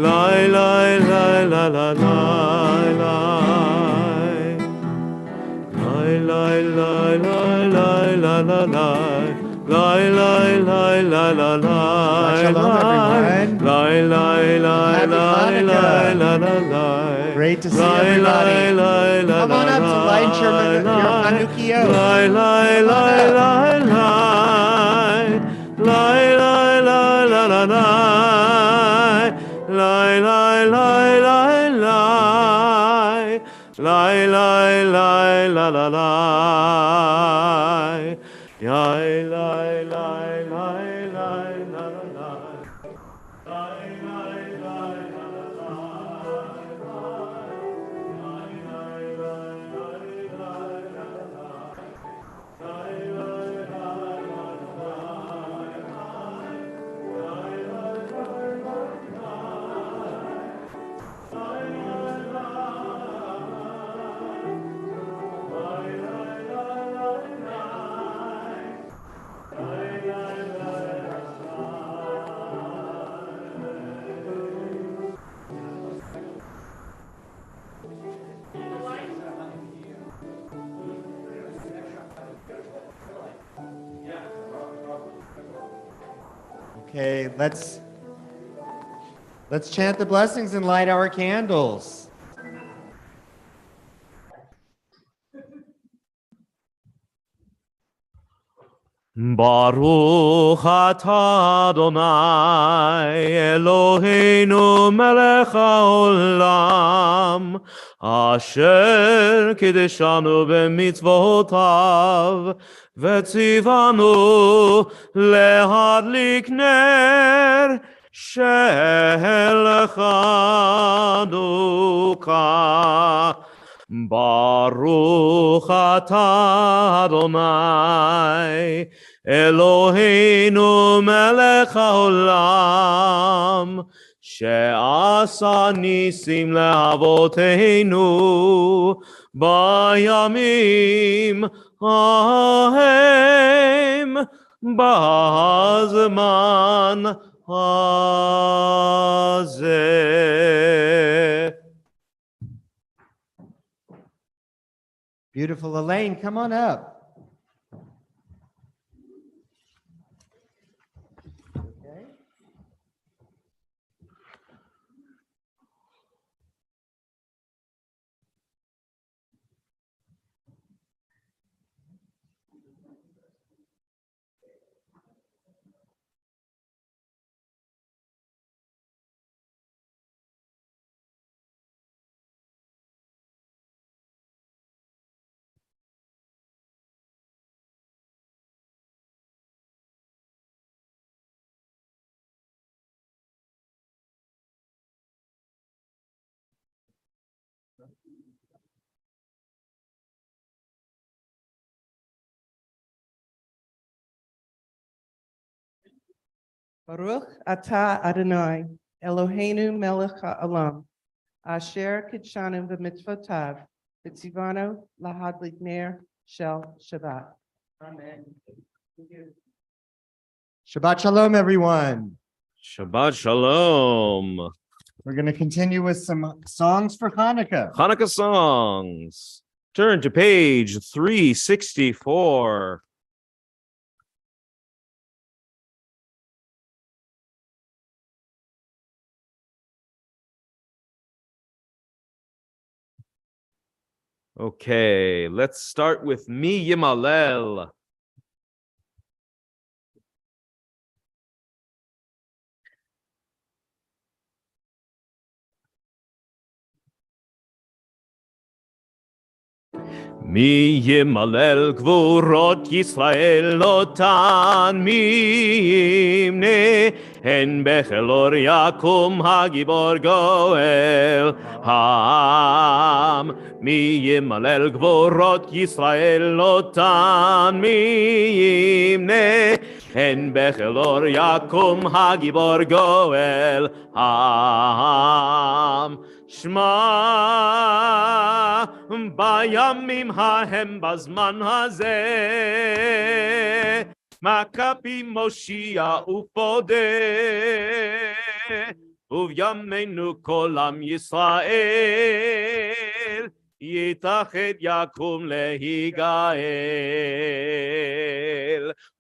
Lai, lai, lai, la, la, lai, lai. Lai, lai, lai, lai, lai, la, la, lai. Lai, lai, lai, lai, la, lai. Shalom, everyone. Lai, lai, lai, Happy lai, Hanukkah. lai, la, lai. Great to see Lai, everybody. lai, lai, Come on up to light your Hanukkah. Lai, lai, lai, lai, lai. Lai, lai, lai, la, la, lai. Lai, lai, lai, lai, lai. Lai, lai, lai, la, la, lai. Lai, lai, lai, lai, lai, la, la, lai. Lai, lai, lai, la, la, lai. Lai, lai, lai, lai, lai, la, la, lai. Lai, lai, lai, lai, Okay, let's chant the blessings and light our candles. Baruch atah Adonai Eloheinu melech haolam asher kiddushanu b'mitzvotav v'tzivanu lehadlik ner shel Chanukah. Baruch atah Adonai Eloheinu melech haolam she'asa nisim le'avoteinu bayamim hahem b'hazman hazeh. Beautiful Elaine, come on up. Okay. Baruch atah Adonai Eloheinu melech haolam asher kitshanu b'mitzvotav v'tzivanu lahadlik ner shel Shabbat. Amen. Shabbat Shalom, everyone. Shabbat Shalom. We're going to continue with some songs for Hanukkah. Hanukkah songs. Turn to page 364. Okay, let's start with Mi Yimalel. Mi Yimalel Gvurot Yisrael Lotan Mi Yimne En Bechelor Yakum Hagibor Goel Ham Mi Yimalel Gvurot Yisrael Lotan Mi Yimne En Bechelor Yakum Hagibor Goel Ham Shma Bayamim hahem bazman hazeh Makapi Moshia ufodeh ובימינו כל עם ישראל, יתאחד יקום להיגאל.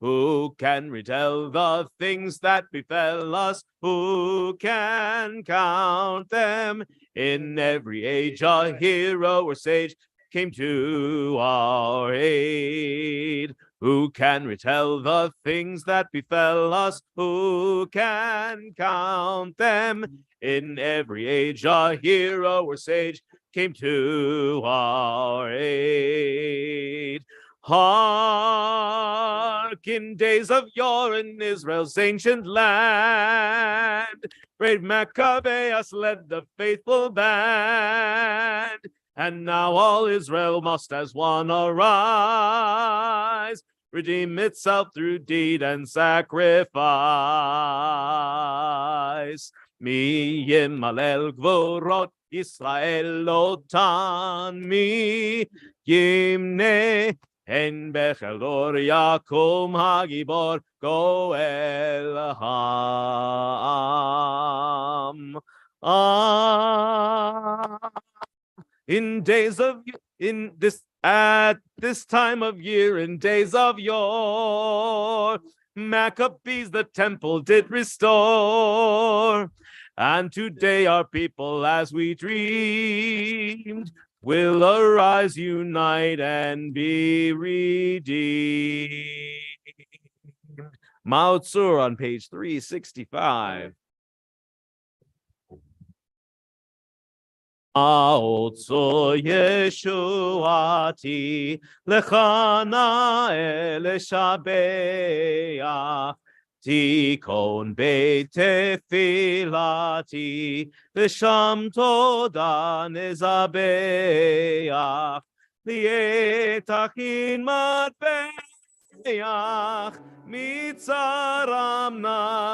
Who can retell the things that befell us? Who can count them? In every age a hero or sage came to our aid. Who can retell the things that befell us? Who can count them? In every age a hero or sage came to our aid. Hark, in days of yore in Israel's ancient land, brave Maccabeus led the faithful band. And now all Israel must as one arise, redeem itself through deed and sacrifice. Mi yimalel gvorot Israel otan mi yimne en bechelor yakum hagibor goel ham. At this time of year, in days of yore, Maccabees the temple did restore. And today our people, as we dreamed, will arise, unite, and be redeemed. Mao Tzur on page 365. Aotso Yeshuati lechana eleshabeach tikon beit tefilati v'sham toda nezabeach lietachin matbeach mitzaram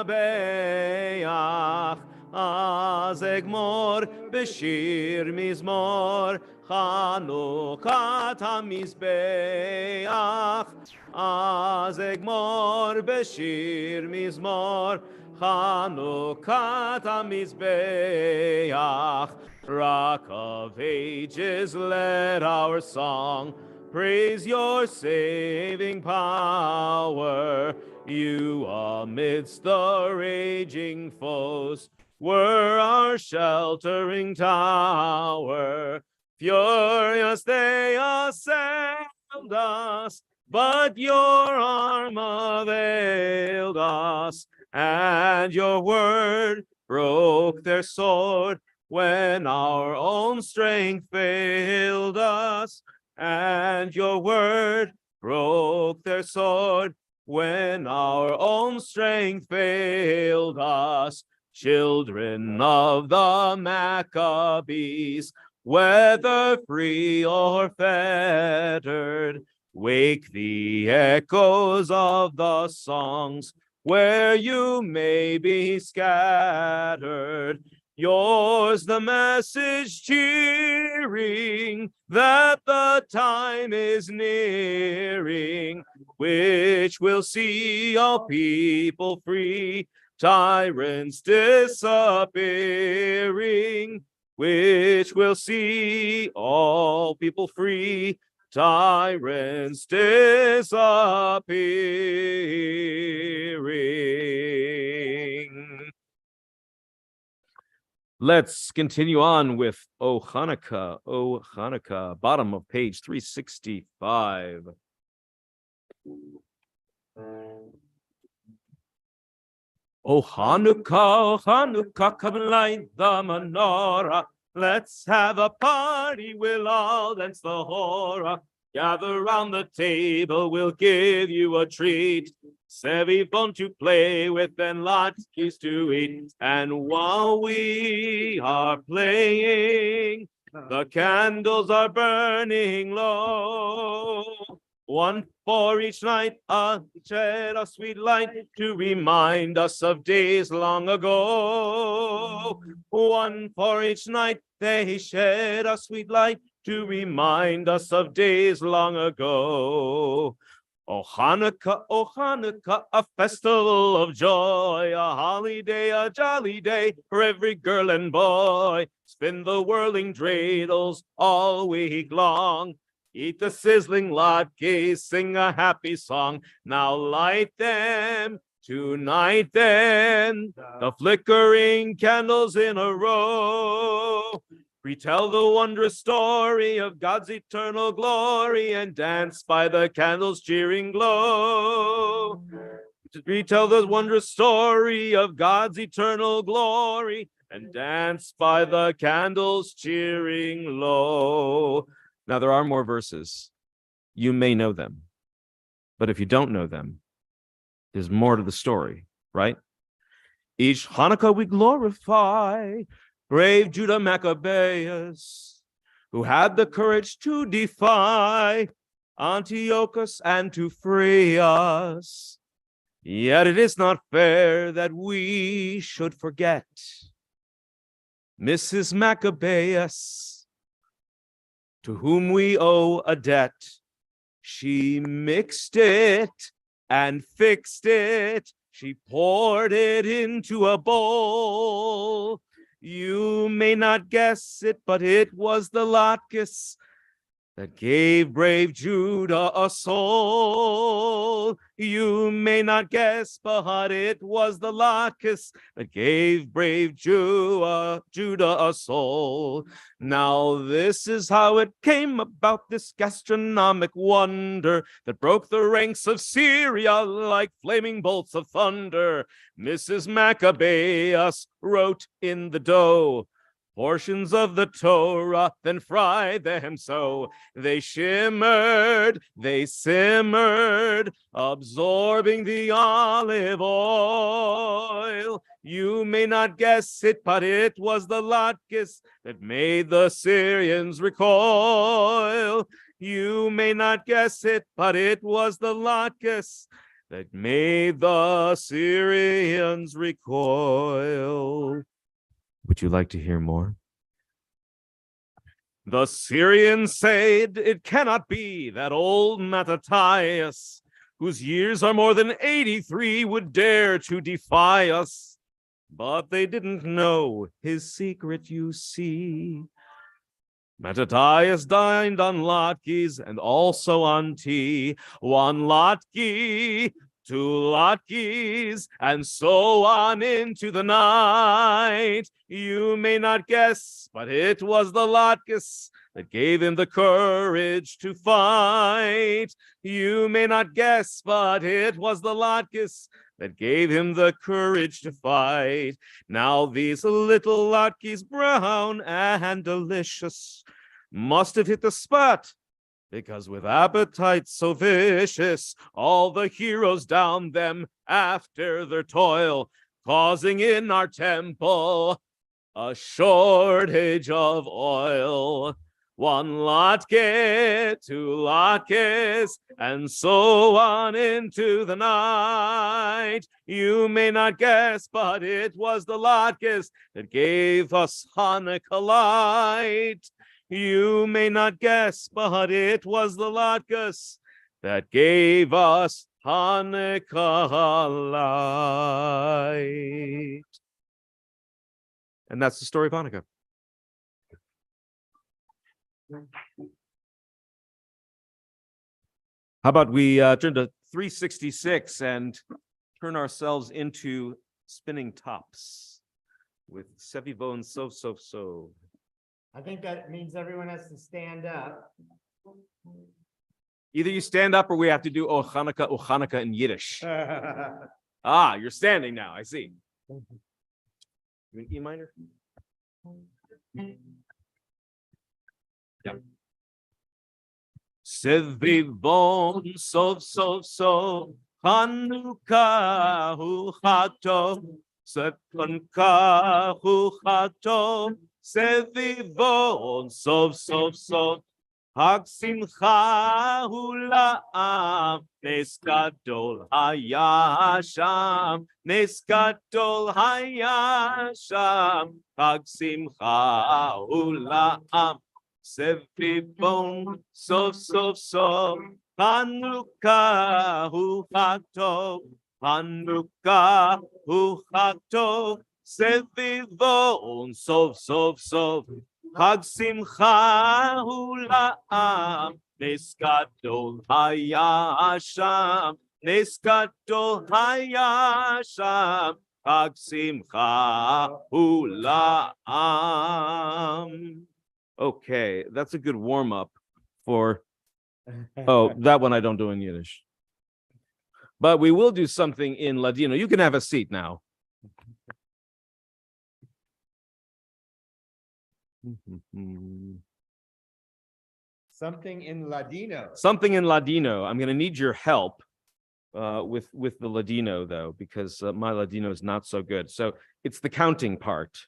nabeach אז אגמור בשיר מזמור חנוכת המזבח. אז אגמור בשיר מזמור חנוכת המזבח. Rock of ages, let our song praise your saving power. You amidst the raging foes were our sheltering tower. Furious they assailed us, but your arm availed us, and your word broke their sword when our own strength failed us, and your word broke their sword when our own strength failed us. Children of the Maccabees, whether free or fettered, wake the echoes of the songs where you may be scattered. Yours the message cheering that the time is nearing, which will see all people free, tyrants disappearing, which will see all people free, tyrants disappearing. Let's continue on with O Hanukkah, bottom of page 365. O Hanukkah, come light the menorah. Let's have a party, we'll all dance the hora. Gather round the table, we'll give you a treat. Sevivon to play with and latkes to eat. And while we are playing, the candles are burning low. One for each night, shed a sweet light to remind us of days long ago. One for each night, they shed a sweet light to remind us of days long ago. O Hanukkah, a festival of joy, a holiday, a jolly day for every girl and boy. Spin the whirling dreidels all week long. Eat the sizzling latkes, sing a happy song. Now light them tonight then, the flickering candles in a row. Retell the wondrous story of God's eternal glory and dance by the candle's cheering glow. Retell the wondrous story of God's eternal glory and dance by the candle's cheering low. Now, there are more verses. You may know them, but if you don't know them, there's more to the story, right? Each Hanukkah we glorify brave Judah Maccabeus, who had the courage to defy Antiochus and to free us. Yet it is not fair that we should forget Mrs. Maccabeus, to whom we owe a debt. She mixed it and fixed it. She poured it into a bowl. You may not guess it, but it was the latkes that gave brave Judah a soul. You may not guess, but it was the latkes that gave brave Judah a soul. Now this is how it came about, this gastronomic wonder that broke the ranks of Syria like flaming bolts of thunder. Mrs. Maccabeus wrote in the dough portions of the Torah, then fried them so they shimmered, they simmered, absorbing the olive oil. You may not guess it, but it was the latkes that made the Syrians recoil. You may not guess it, but it was the latkes that made the Syrians recoil. Would you like to hear more? The Syrians said it cannot be that old Mattathias, whose years are more than 83, would dare to defy us. But they didn't know his secret, you see. Mattathias dined on latkes and also on tea. One latke, two latkes, and so on into the night. You may not guess, but it was the latkes that gave him the courage to fight. You may not guess, but it was the latkes that gave him the courage to fight. Now these little latkes, brown and delicious, must have hit the spot, because with appetite so vicious, all the heroes downed them after their toil, causing in our temple a shortage of oil. One latke, two latkes, and so on into the night. You may not guess, but it was the latkes that gave us Hanukkah light. You may not guess, but it was the latkes that gave us Hanukkah light. And that's the story of Hanukkah. How about we turn to 366 and turn ourselves into spinning tops with Sevivo and So. I think that means everyone has to stand up. Either you stand up or we have to do O Hanukkah in Yiddish. You're standing now, I see. You an E minor? Yep. Sevivon so Hanukkah hu chato Sepanka hu chato Sevivon so Hag simcha hu la'am Nes gadol hayasham Nes gadol hayasham Hag simcha hu la'am Sevivon so Hanukkah hu Chag Tov, Hanukkah hu Chag Tov, Sevivo un Sov Sov Sov, Chag Simcha hu la'am, Nes Gadol haya sham, Nes Gadol haya sham, Chag Simcha hu la'am. Okay, that's a good warm-up for, oh, that one I don't do in Yiddish. But we will do something in Ladino. You can have a seat now. Something in Ladino. Something in Ladino. I'm going to need your help with the Ladino, though, because my Ladino is not so good. So it's the counting part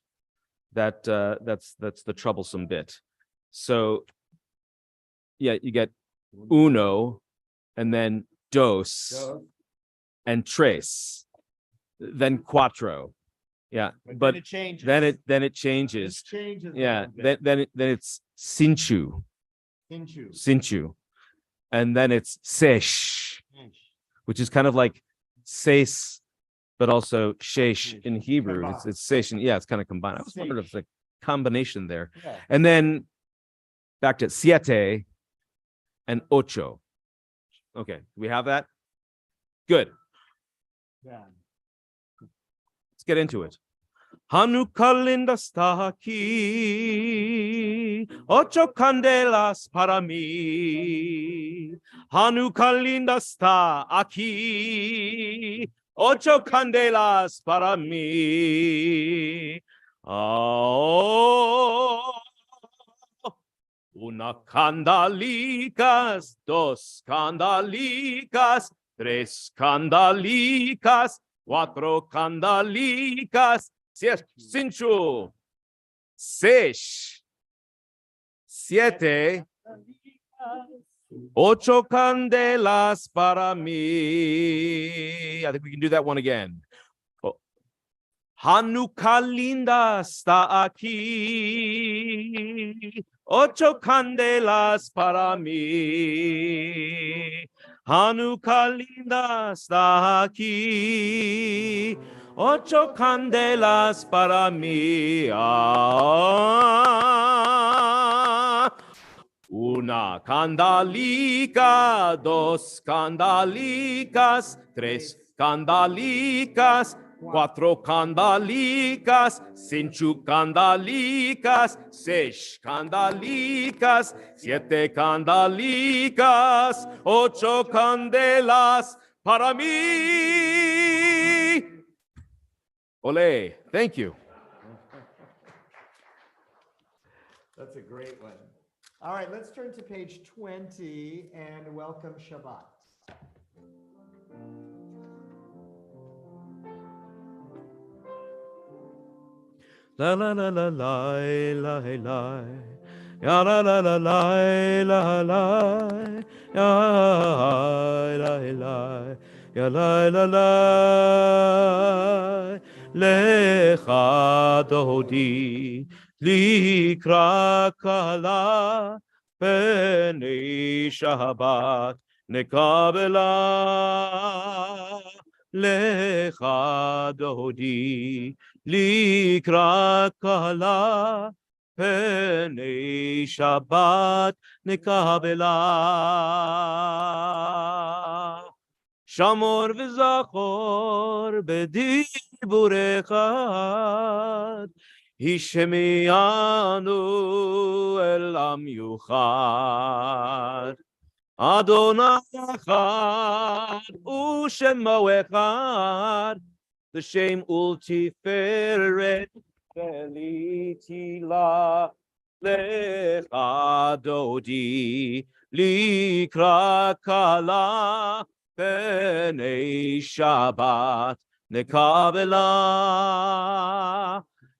that's the troublesome bit. So yeah, you get uno, and then dos, and tres, then cuatro. Yeah, but it changes. then it changes. Yeah, then it's cinchu, and then it's sesh, which is kind of like seis, but also shesh in Hebrew. It's sesh, and yeah, it's kind of combined. I was wondering if it's a combination there. Yeah. And then back to siete and ocho. Okay, do we have that? Good. Yeah. Let's get into it. Hanukkah linda está aquí, ocho candelas para mí. Hanukkah linda está aquí, ocho candelas para mí. Oh, una candalicas, dos candalicas, tres candalicas, cuatro candalicas, cinco, seis, siete, ocho candelas para mí. I think we can do that one again. Hanukkah linda está aquí, ocho candelas para mí. Hanukkah linda está aquí, ocho candelas para mí. Una candalica, dos candalicas, tres candalicas, cuatro candalicas, cinco candalicas, seis candalicas, siete candalicas, ocho candelas para mí. Ole, thank you. That's a great one. All right, let's turn to page 20 and welcome Shabbat. La la la la la la la, ya la la la la la la, ya la la, ya la la la. Lecha dodi likra kala b'nei Shabbat nekabela. Lecha dodi likra kala pnei Shabbat nekabela. Shamor v'zachor b'dibur echad, hishemianu el am yuchad. Adonai echad u'shemo echad, the shame ultiferet velitila. Lecha dodi likra kala b'nei Shabbat nekabela.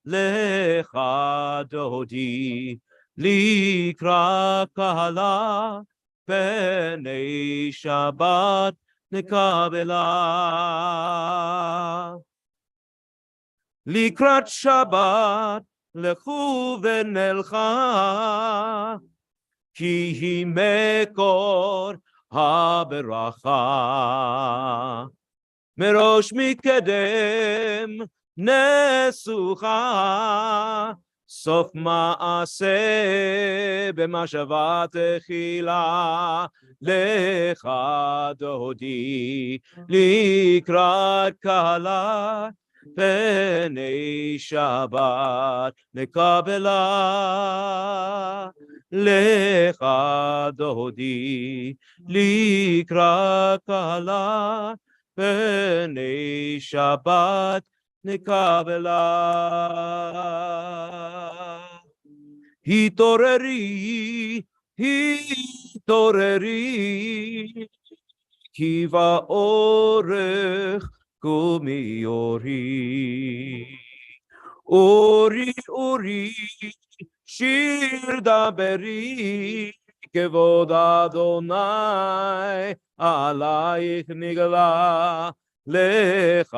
Lecha dodi likra kala b'nei Shabbat nekabela. Likrat Shabbat lechu v'nelcha, ki hi mekor הברכה. מראש מקדם נסוכה, סוף מעשה במשאבה תחילה, לך דודי לקראת קהלה, פני שבת נקבלה. לך דודי לקראת קהלה, פני שבת נקבלה. התעוררי, התעוררי, כי באורך קומי אורי. אורי, אורי, שיר דברי, כבוד אדוני עלייך נגלה. לך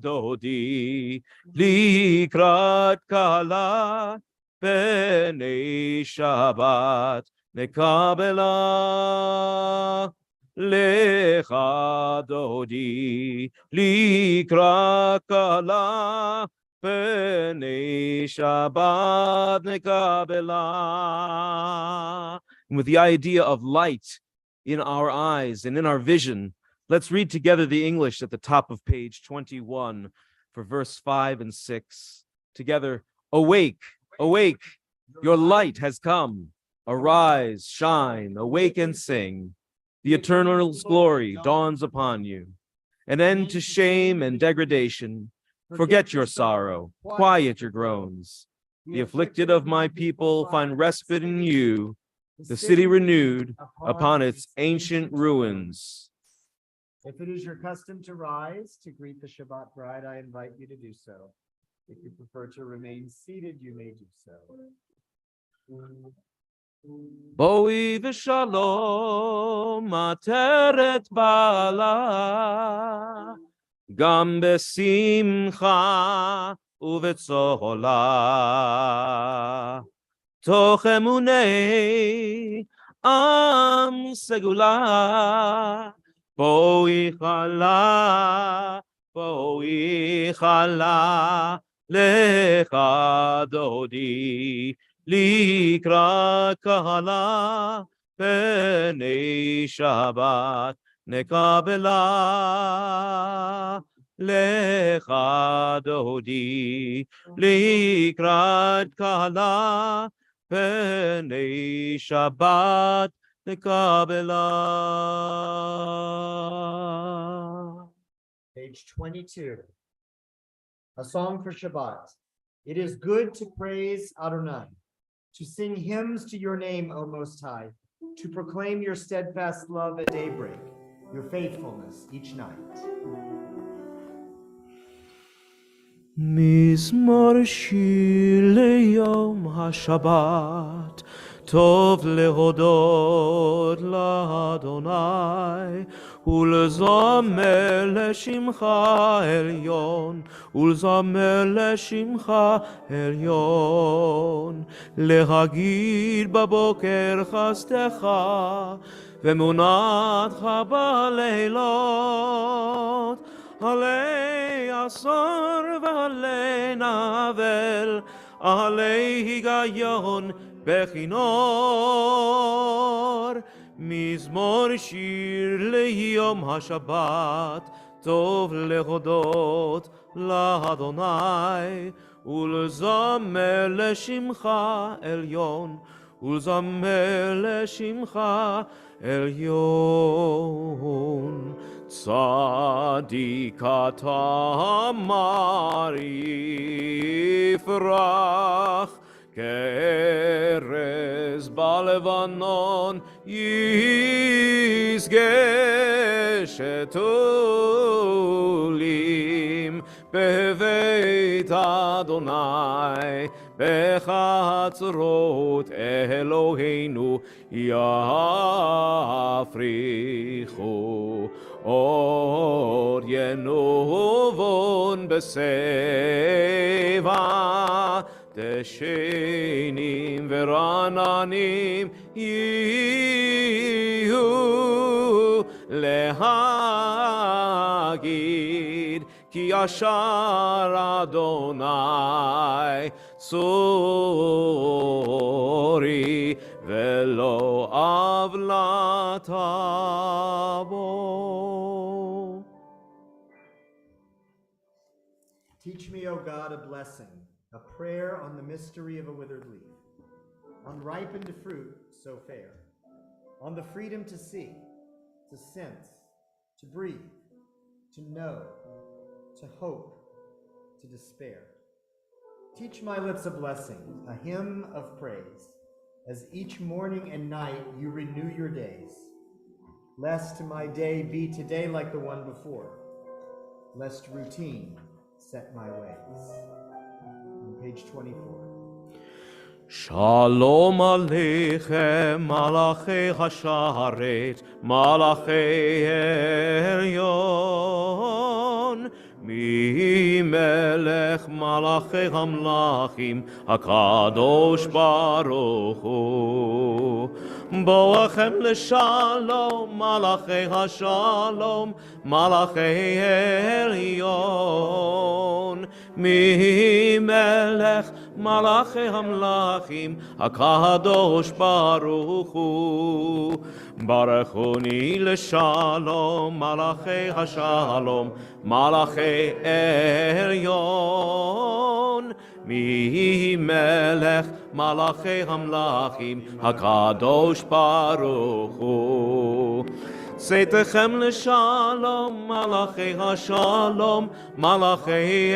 דודי לקראת קהלה, פני שבת נקבלה. לך דודי לקראת קהלה, פני שבת נקבלה. And with the idea of light in our eyes and in our vision, let's read together the English at the top of page 21 for verse 5 and 6. Together, awake, awake, your light has come. Arise, shine, awake and sing. The eternal's glory dawns upon you. An end to shame and degradation. Forget your sorrow, quiet your groans. The afflicted of my people find respite in you, the city renewed upon its ancient ruins. If it is your custom to rise to greet the Shabbat bride, I invite you to do so. If you prefer to remain seated, you may do so. בואי ושלום עטרת בעלה, גם בשמחה ובצהלה. תוך אמוני עם סגולה, בואי חלה, בואי חלה, לך דודי לקראת קהלה, פני שבת נקבלה. לך דודי לקראת קהלה, פני שבת נקבלה. Page 22. A song for Shabbat. It is good to praise Adonai, to sing hymns to your name, O Most High, to proclaim your steadfast love at daybreak, your faithfulness each night. מזמור שיר ליום השבת, טוב להודות לאדוני, ולזמר לשמך עליון, ולזמר לשמך עליון, להגיד בבוקר חסדך, ואמונתך בלילות, עלי עשור ועלי נבל, עלי היגיון בכינור. מזמור שיר ליום השבת, טוב להודות לאדוני, ולזמר לשמך עליון, ולזמר לשמך עליון. צדיק אתה אמר יפרח, כארז בלבנון ישגה, שתולים בבית אדוני, בחצרות אלוהינו יפריחו. אור ינובון בשיבה, דשנים ורעננים יהיו להגיד כי ישר אדוני צורי ולא עוולת בו. Teach me, O God, a blessing, a prayer on the mystery of a withered leaf, on ripened fruit so fair, on the freedom to see, to sense, to breathe, to know, to hope, to despair. Teach my lips a blessing, a hymn of praise, as each morning and night you renew your days, lest my day be today like the one before, lest routine set my ways. On page 24. Shalom Aleichem, Malachei Hasharet, Malachei Elyon, Mi Melech Malachei Hamlachim, HaKadosh Baruch Hu. Boachem Leshalom, Malachei Hashalom, Malachei Elyon, Mi Melech Malachei Hamlachim, HaKadosh Baruch Hu. Baruchuni Leshalom, Malachei Hashalom, Malachei Elyon, Mi Melech Malachei Hamlachim, HaKadosh Baruch Hu. Seitechem Leshalom, Malachei Hashalom, Malachei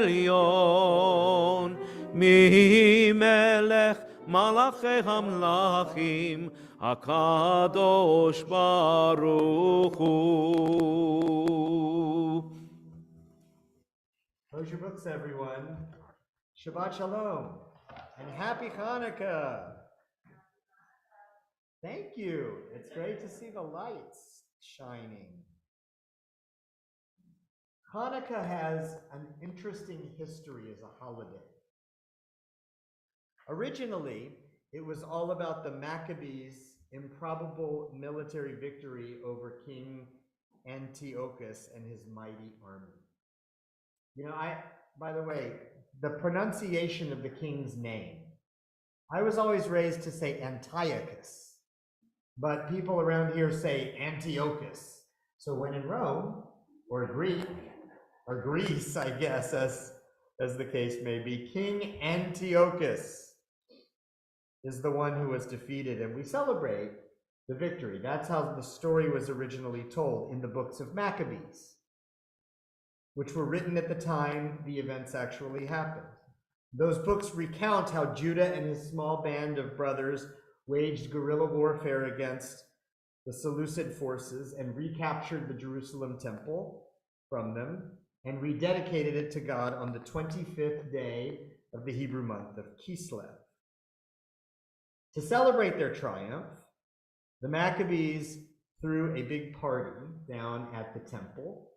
Elyon, Mi Melech Malachei Hamlachim, HaKadosh Baruch Hu. Close your books, everyone. Shabbat Shalom and Happy Hanukkah. Thank you. It's great to see the lights shining. Hanukkah has an interesting history as a holiday. Originally, it was all about the Maccabees' improbable military victory over King Antiochus and his mighty army. You know, by the way, the pronunciation of the king's name, I was always raised to say Antiochus, but people around here say Antiochus. So when in Rome, or Greek, or Greece, I guess, as the case may be, King Antiochus is the one who was defeated, and we celebrate the victory. That's how the story was originally told in the books of Maccabees, which were written at the time the events actually happened. Those books recount how Judah and his small band of brothers waged guerrilla warfare against the Seleucid forces and recaptured the Jerusalem temple from them and rededicated it to God on the 25th day of the Hebrew month of Kislev. To celebrate their triumph, the Maccabees threw a big party down at the temple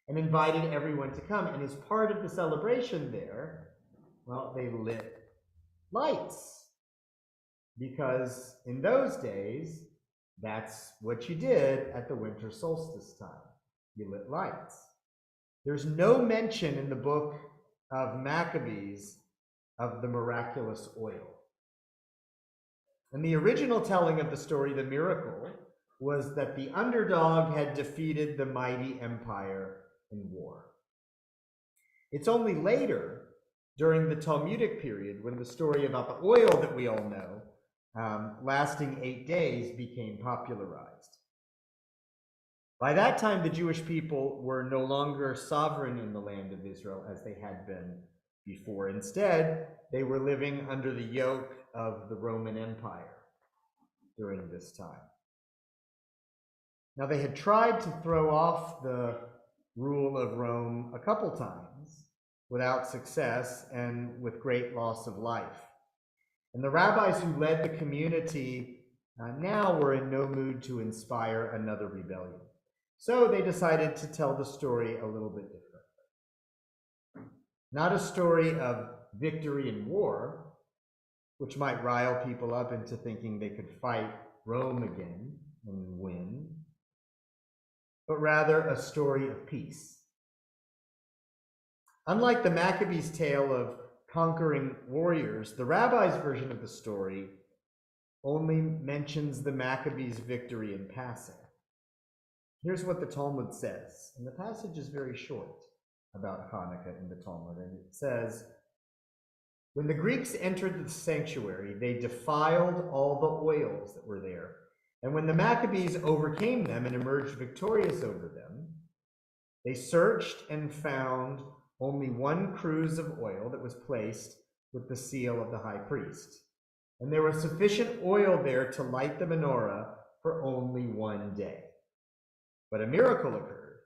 and invited everyone to come. And as part of the celebration there, well, they lit lights. Because in those days, that's what you did at the winter solstice time. You lit lights. There's no mention in the book of Maccabees of the miraculous oil. And the original telling of the story, the miracle, was that the underdog had defeated the mighty empire in war. It's only later, during the Talmudic period, when the story about the oil that we all know, lasting 8 days, became popularized. By that time, the Jewish people were no longer sovereign in the land of Israel as they had been before. Instead, they were living under the yoke of the Roman Empire during this time. Now, they had tried to throw off the rule of Rome a couple times without success and with great loss of life. And the rabbis who led the community now were in no mood to inspire another rebellion. So they decided to tell the story a little bit differently. Not a story of victory in war, which might rile people up into thinking they could fight Rome again and win, but rather a story of peace. Unlike the Maccabees' tale of conquering warriors, the rabbi's version of the story only mentions the Maccabees' victory in passing. Here's what the Talmud says, and the passage is very short about Hanukkah in the Talmud, and it says, when the Greeks entered the sanctuary, they defiled all the oils that were there. And when the Maccabees overcame them and emerged victorious over them, they searched and found only one cruse of oil that was placed with the seal of the high priest. And there was sufficient oil there to light the menorah for only one day. But a miracle occurred,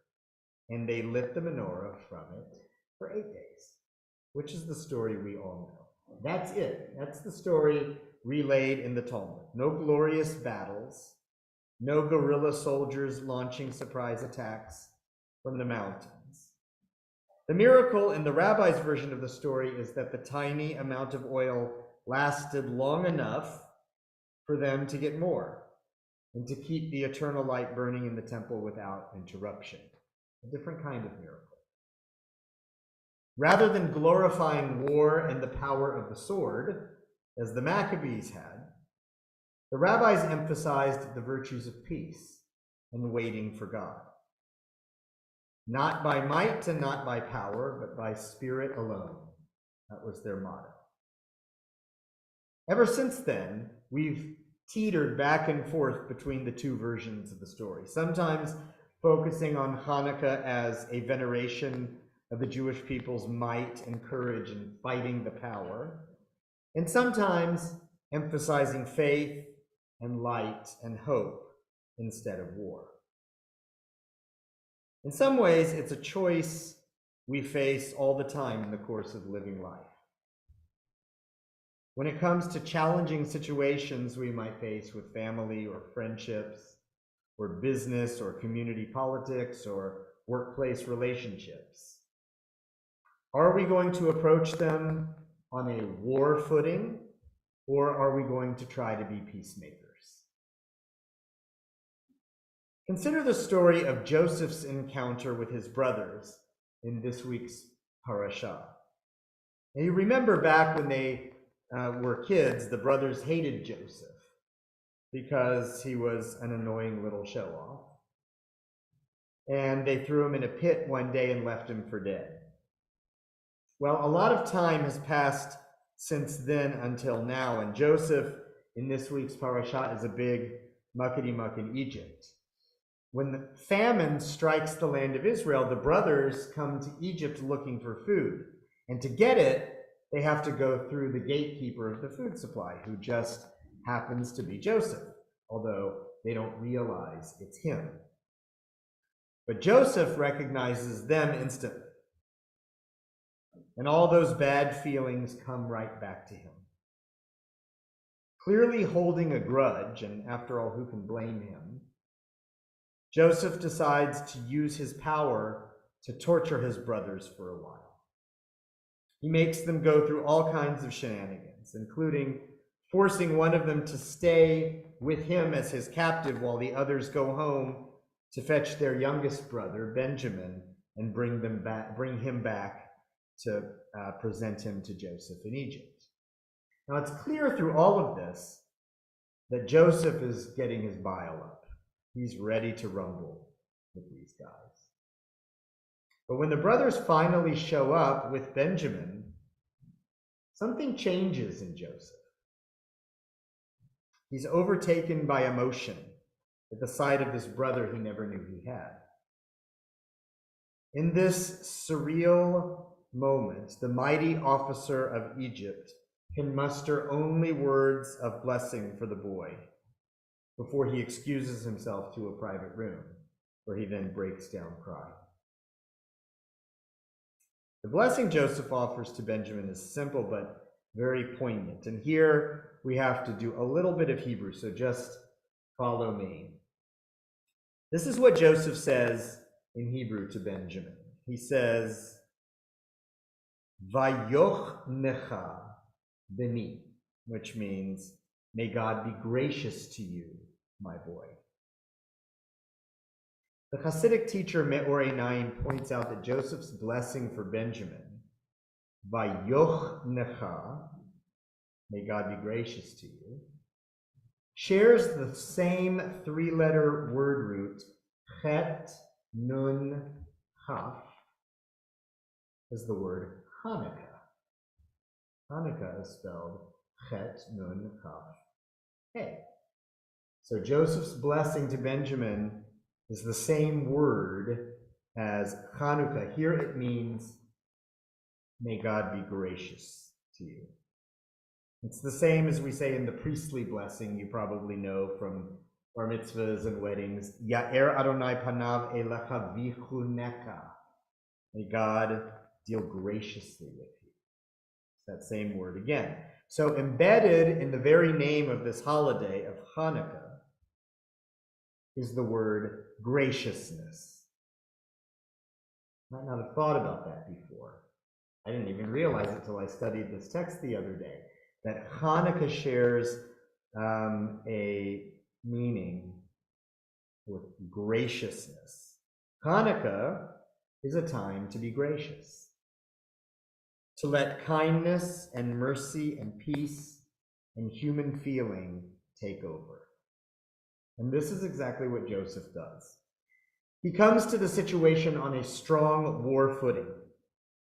and they lit the menorah from it for 8 days, which is the story we all know. That's it. That's the story relayed in the Talmud. No glorious battles, no guerrilla soldiers launching surprise attacks from the mountains. The miracle in the rabbi's version of the story is that the tiny amount of oil lasted long enough for them to get more and to keep the eternal light burning in the temple without interruption. A different kind of miracle. Rather than glorifying war and the power of the sword, as the Maccabees had, the rabbis emphasized the virtues of peace and waiting for God. Not by might and not by power, but by spirit alone. That was their motto. Ever since then, we've teetered back and forth between the two versions of the story, sometimes focusing on Hanukkah as a veneration of the Jewish people's might and courage in fighting the power, and sometimes emphasizing faith and light and hope instead of war. In some ways, it's a choice we face all the time in the course of living life. When it comes to challenging situations we might face with family or friendships, or business or community politics or workplace relationships, are we going to approach them on a war footing, or are we going to try to be peacemakers? Consider the story of Joseph's encounter with his brothers in this week's parashah. Now, you remember back when they were kids, the brothers hated Joseph because he was an annoying little show-off. And they threw him in a pit one day and left him for dead. Well, a lot of time has passed since then until now, and Joseph in this week's parashah is a big muckety-muck in Egypt. When the famine strikes the land of Israel, the brothers come to Egypt looking for food. And to get it, they have to go through the gatekeeper of the food supply, who just happens to be Joseph, although they don't realize it's him. But Joseph recognizes them instantly. And all those bad feelings come right back to him. Clearly holding a grudge, and after all, who can blame him? Joseph decides to use his power to torture his brothers for a while. He makes them go through all kinds of shenanigans, including forcing one of them to stay with him as his captive while the others go home to fetch their youngest brother, Benjamin, and bring him back to present him to Joseph in Egypt. Now, it's clear through all of this that Joseph is getting his bile up. He's ready to rumble with these guys. But when the brothers finally show up with Benjamin, something changes in Joseph. He's overtaken by emotion at the sight of this brother he never knew he had. In this surreal moment, the mighty officer of Egypt can muster only words of blessing for the boy before he excuses himself to a private room, where he then breaks down crying. The blessing Joseph offers to Benjamin is simple but very poignant. And here we have to do a little bit of Hebrew, so just follow me. This is what Joseph says in Hebrew to Benjamin. He says, Vayoch necha beni, which means, may God be gracious to you, my boy. The Hasidic teacher Me'or Einayim points out that Joseph's blessing for Benjamin, Vayoch necha, may God be gracious to you, shares the same three-letter word root, chet, nun, chaf, as the word Hanukkah. Hanukkah is spelled chet, nun, chaf, hey. So Joseph's blessing to Benjamin is the same word as Hanukkah. Here it means, may God be gracious to you. It's the same as we say in the priestly blessing you probably know from bar mitzvahs and weddings. Ya'er Adonai panav elecha vichuneka. May God deal graciously with you. It's that same word again. So embedded in the very name of this holiday of Hanukkah is the word graciousness. Might not have thought about that before. I didn't even realize it till I studied this text the other day, that Hanukkah shares a meaning with graciousness. Hanukkah is a time to be gracious, to let kindness and mercy and peace and human feeling take over. And this is exactly what Joseph does. He comes to the situation on a strong war footing,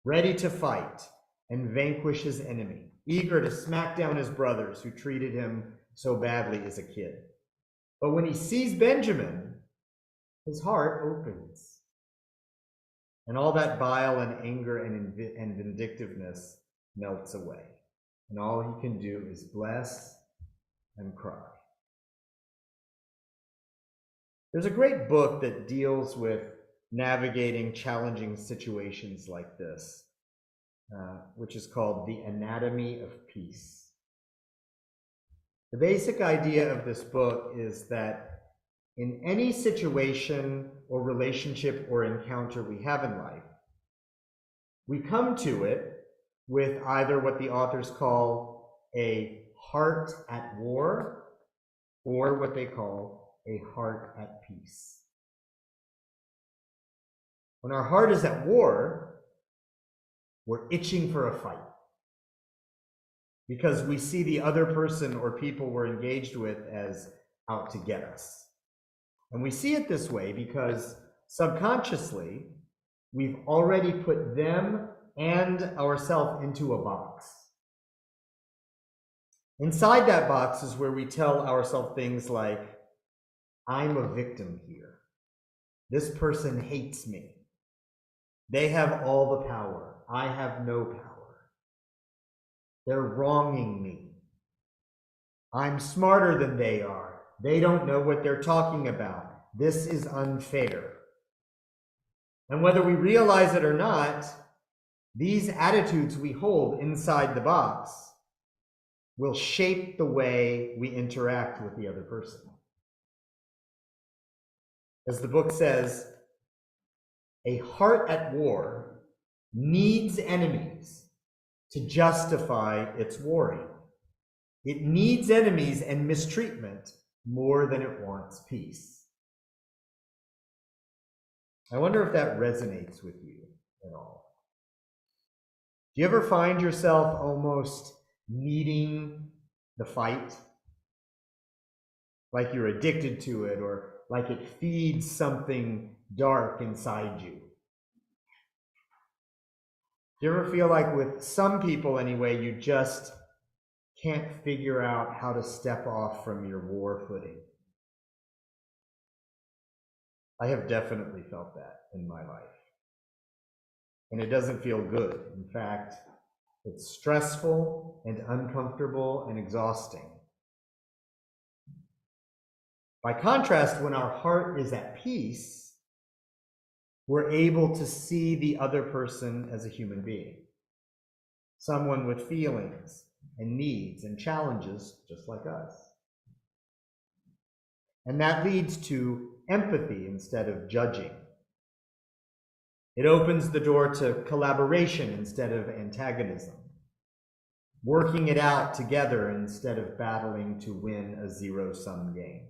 ready to fight and vanquish his enemy, eager to smack down his brothers who treated him so badly as a kid. But when he sees Benjamin, his heart opens. And all that bile and anger and vindictiveness melts away. And all he can do is bless and cry. There's a great book that deals with navigating challenging situations like this, which is called The Anatomy of Peace. The basic idea of this book is that in any situation or relationship or encounter we have in life, we come to it with either what the authors call a heart at war or what they call a heart at peace. When our heart is at war, we're itching for a fight because we see the other person or people we're engaged with as out to get us. And we see it this way because subconsciously, we've already put them and ourselves into a box. Inside that box is where we tell ourselves things like, I'm a victim here. This person hates me. They have all the power. I have no power. They're wronging me. I'm smarter than they are. They don't know what they're talking about. This is unfair. And whether we realize it or not, these attitudes we hold inside the box will shape the way we interact with the other person. As the book says, a heart at war needs enemies to justify its warring. It needs enemies and mistreatment more than it wants peace. I wonder if that resonates with you at all. Do you ever find yourself almost needing the fight? Like you're addicted to it, or like it feeds something dark inside you? Do you ever feel like with some people anyway, you just can't figure out how to step off from your war footing? I have definitely felt that in my life. And it doesn't feel good. In fact, it's stressful and uncomfortable and exhausting. By contrast, when our heart is at peace, we're able to see the other person as a human being, someone with feelings and needs and challenges just like us. And that leads to empathy instead of judging. It opens the door to collaboration instead of antagonism, working it out together instead of battling to win a zero-sum game.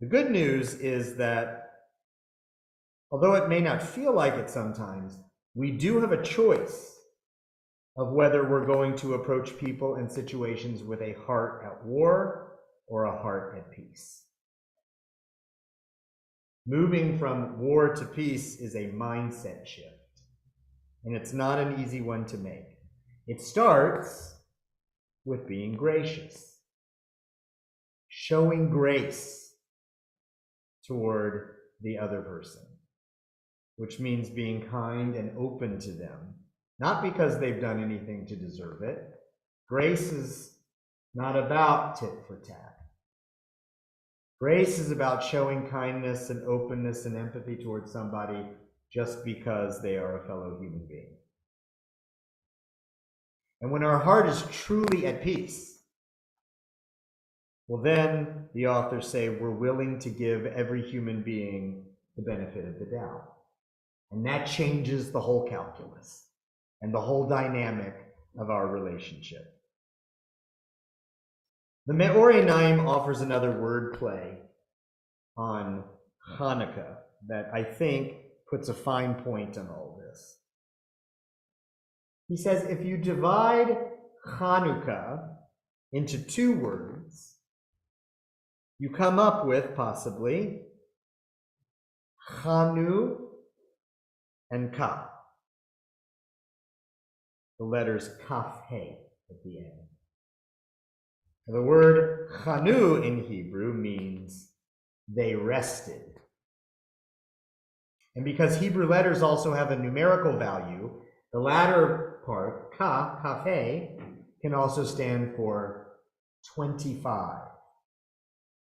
The good news is that, although it may not feel like it sometimes, we do have a choice of whether we're going to approach people and situations with a heart at war or a heart at peace. Moving from war to peace is a mindset shift, and it's not an easy one to make. It starts with being gracious, showing grace toward the other person, which means being kind and open to them, not because they've done anything to deserve it. Grace is not about tit for tat. Grace is about showing kindness and openness and empathy towards somebody just because they are a fellow human being. And when our heart is truly at peace, well, then the authors say we're willing to give every human being the benefit of the doubt. And that changes the whole calculus and the whole dynamic of our relationship. The Me'orei Naim offers another wordplay on Hanukkah that I think puts a fine point on all this. He says, if you divide Hanukkah into two words, you come up with possibly Chanu and Ka. The letters Kaf He at the end. The word Chanu in Hebrew means they rested. And because Hebrew letters also have a numerical value, the latter part, Ka, Kaf He, can also stand for 25.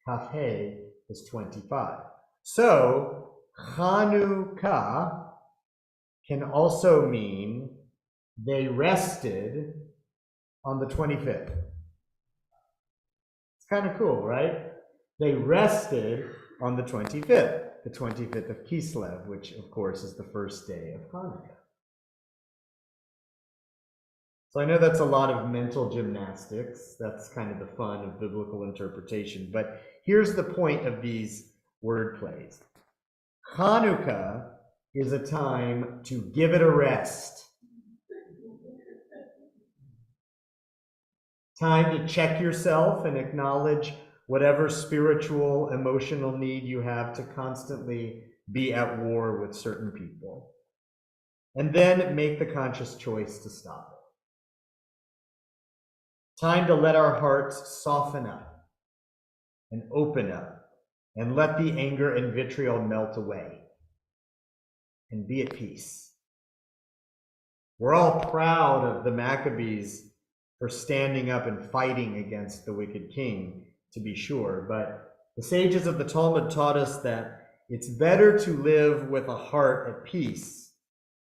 Kaf He is 25. So Chanukah can also mean they rested on the 25th. It's kind of cool, right? They rested on the 25th of Kislev, which of course is the first day of Hanukkah. So I know that's a lot of mental gymnastics. That's kind of the fun of biblical interpretation. But here's the point of these word plays. Hanukkah is a time to give it a rest. Time to check yourself and acknowledge whatever spiritual, emotional need you have to constantly be at war with certain people. And then make the conscious choice to stop it. Time to let our hearts soften up and open up and let the anger and vitriol melt away and be at peace. We're all proud of the Maccabees for standing up and fighting against the wicked king, to be sure, but the sages of the Talmud taught us that it's better to live with a heart at peace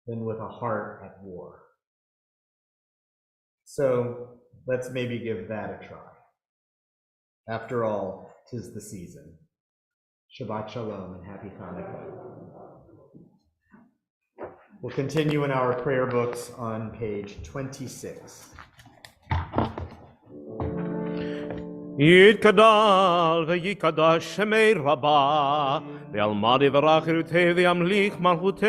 than with a heart at war. So let's maybe give that a try. After all, 'tis the season. Shabbat Shalom and Happy Hanukkah. We'll continue in our prayer books on page 26. יתגדל ויקדש שמי רבה, ועלמד יברך חירותי וימליך מלכותי,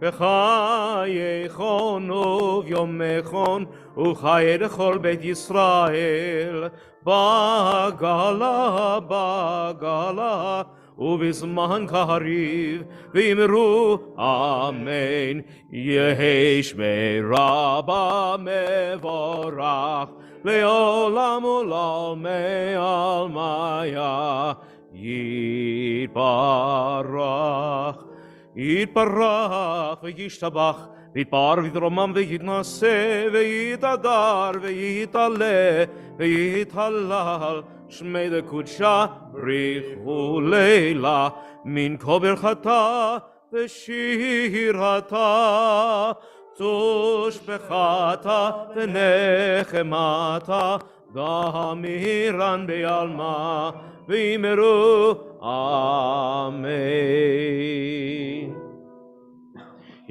וחייכון וביומכון, וחיי לכל בית ישראל, בגלה, בגלה, ובזמן קריב, ואמרו אמן, יהי שמי רבה מבורך, לעולם ולעולמי עלמיה יתברך. יתברך וישתבח, ויתפאר ויתרומם ויתנשא, ויתהדר ויתעלה ויתהלל, שמי לקודשה בריחו לילה, מן כה ברכתה ושירתה. תושבחתה ונחמתה, דמירן בעלמה, ואמרו אמן.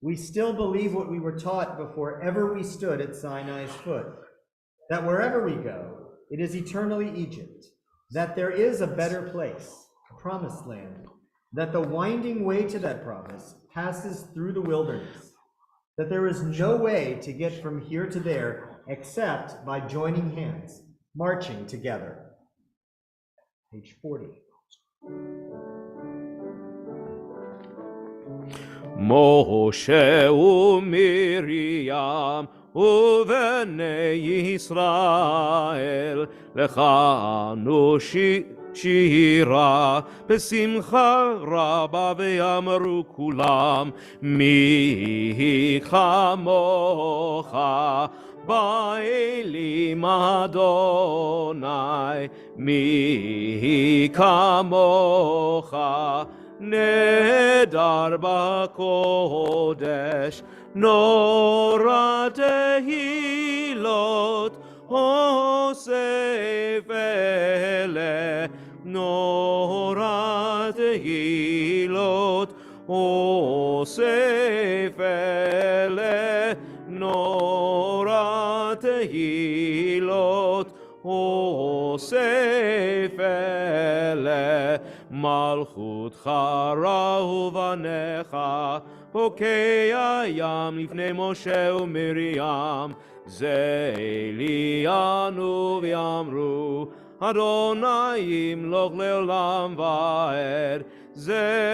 We still believe what we were taught before ever we stood at Sinai's foot, that wherever we go, it is eternally Egypt, that there is a better place, a promised land, that the winding way to that promise passes through the wilderness, that there is no way to get from here to there except by joining hands, marching together. Page 40. Moshe ומרים ובני ישראל לכנו שירה בשמחה רבה ואמרו כולם מי כמוך באלים אדוני מי כמוך נדר בקודש נורא תהילות הוסף אלה נורא תהילות הוסף אלה נורא תהילות הוסף אלה מלכותך ראו בניך פוקע ים לפני משה ומרים זה עליינו ואמרו אדוני ימלוך לעולם ועד זה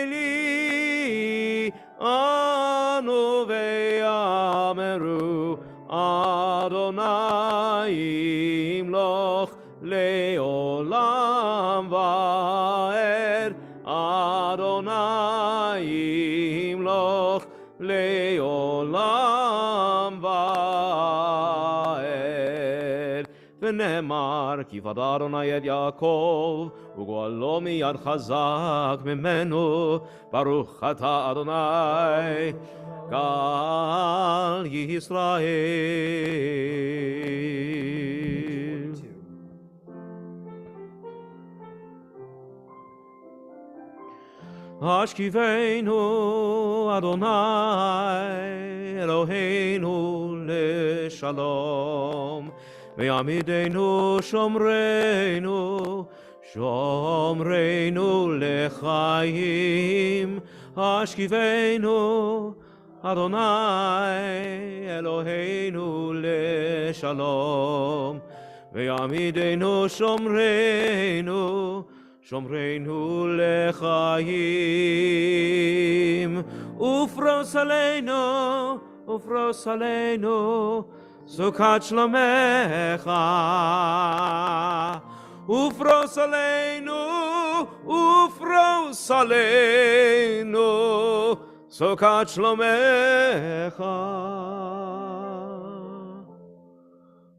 עליינו ואמרו אדוני ימלוך לעולם ועד אדוני ימלוך לעולם ועד ונאמר כי פדה אדוני את יעקב וגואלו מיד חזק ממנו ברוך אתה אדוני גאל ישראל השכיבנו אדוני אלוהינו לשלום ויעמידנו שומרנו שומרנו לחיים השכיבנו אדוני אלוהינו לשלום ויעמידנו שומרנו שומרנו לחיים ופרוס עלינו סוכת שלומך ופרוס עלינו סוכת שלומך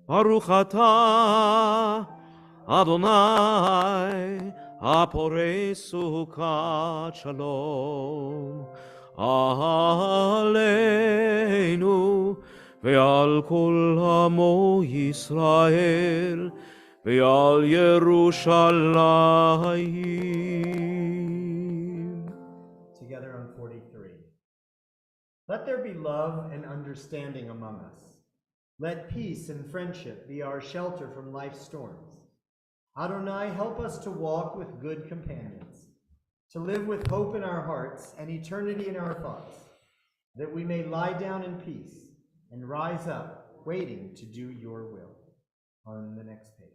ברוך אתה אדוני הפורש סוכת שלום עלינו ועל כל עמו ישראל ועל ירושלים. Together on 43. Let there be love and understanding among us. Let peace and friendship be our shelter from life's storms. Adonai, help us to walk with good companions, to live with hope in our hearts and eternity in our thoughts, that we may lie down in peace and rise up, waiting to do your will. On the next page.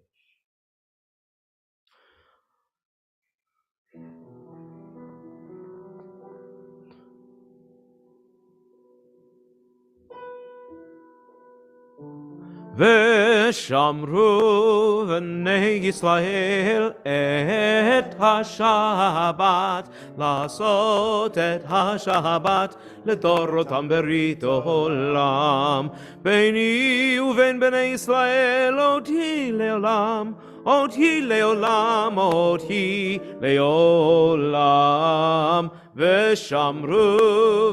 ושמרו בני ישראל את השבת, לעשות את השבת לדורותם ברית עולם. ביני ובין בני ישראל אותי לעולם, אותי לעולם, אותי לעולם. ושמרו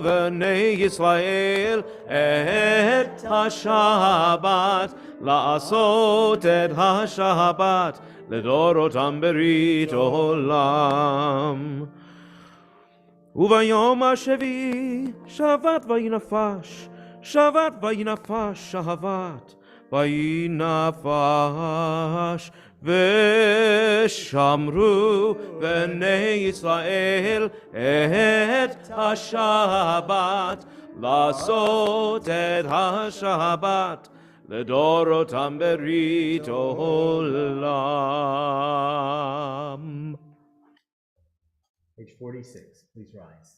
בני ישראל את השבת, לעשות את השבת לדורותם ברית עולם. וביום השביעי שבת וינפש, שבת וינפש שבת וינפש, ושמרו בני ישראל את השבת, לעשות את השבת לדורותם ברית עולם. Page 46, please rise.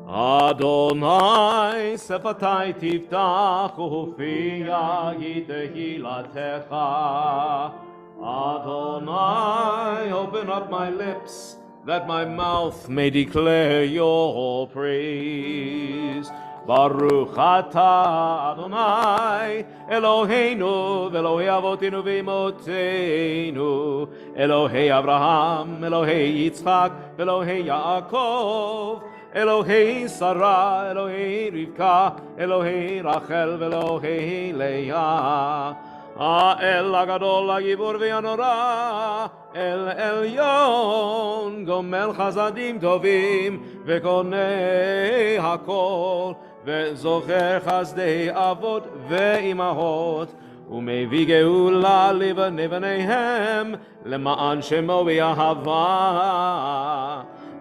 Adonai שפתי תפתח ופי יגיד תהילתך. Adonai, open up my lips, that my mouth may declare your praise. Baruch atah Adonai, Eloheinu ve'Elohei avotinu ve'imotenu, Elohei Abraham, Elohei Yitzchak, ve'Elohei Yaakov, Elohei Sarah, Elohei Rivka, Elohei Rachel, ve'Elohei Leah. האל הגדול, הגיבור והנורא, אל עליון, גומל חסדים טובים, וקונה הכל, וזוכר חסדי אבות ואימהות, ומביא גאולה לבני בניהם, למען שמו באהבה.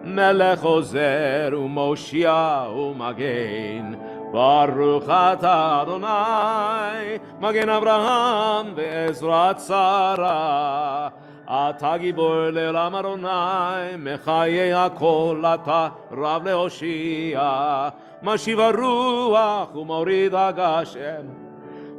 מלך עוזר ומושיע ומגן, ברוך אתה אדוני, מגן אברהם ועזרת שרה. אתה גיבור לעולם אדוני, מחיי הכל אתה רב להושיע. משיב הרוח ומוריד הגשם,